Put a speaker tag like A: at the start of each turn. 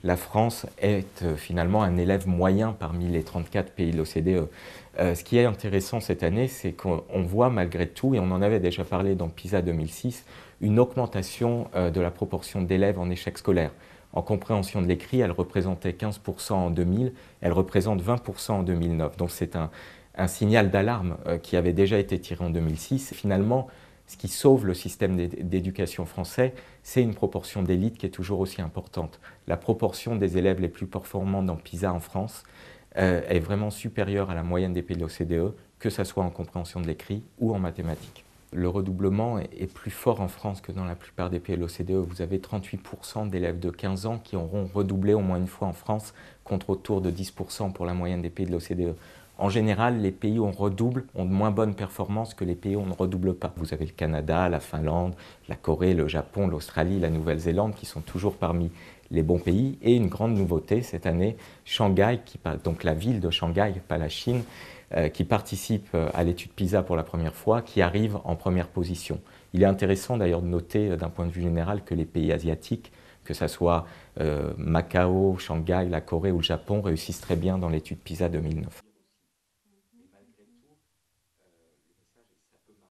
A: la France est finalement un élève moyen parmi les 34 pays de l'OCDE. Ce qui est intéressant cette année, c'est qu'on voit malgré tout, et on en avait déjà parlé dans PISA 2006, une augmentation de la proportion d'élèves en échec scolaire. En compréhension de l'écrit, elle représentait 15% en 2000, elle représente 20% en 2009. Donc c'est un signal d'alarme qui avait déjà été tiré en 2006. Finalement, ce qui sauve le système d'éducation français, c'est une proportion d'élite qui est toujours aussi importante. La proportion des élèves les plus performants dans PISA en France est vraiment supérieure à la moyenne des pays de l'OCDE, que ce soit en compréhension de l'écrit ou en mathématiques. Le redoublement est plus fort en France que dans la plupart des pays de l'OCDE. Vous avez 38% d'élèves de 15 ans qui auront redoublé au moins une fois en France, contre autour de 10% pour la moyenne des pays de l'OCDE. En général, les pays où on redouble ont de moins bonnes performances que les pays où on ne redouble pas. Vous avez le Canada, la Finlande, la Corée, le Japon, l'Australie, la Nouvelle-Zélande qui sont toujours parmi les bons pays. Et une grande nouveauté cette année, Shanghai, donc la ville de Shanghai, pas la Chine, qui participe à l'étude PISA pour la première fois, qui arrive en première position. Il est intéressant d'ailleurs de noter d'un point de vue général que les pays asiatiques, que ce soit Macao, Shanghai, la Corée ou le Japon, réussissent très bien dans l'étude PISA 2009.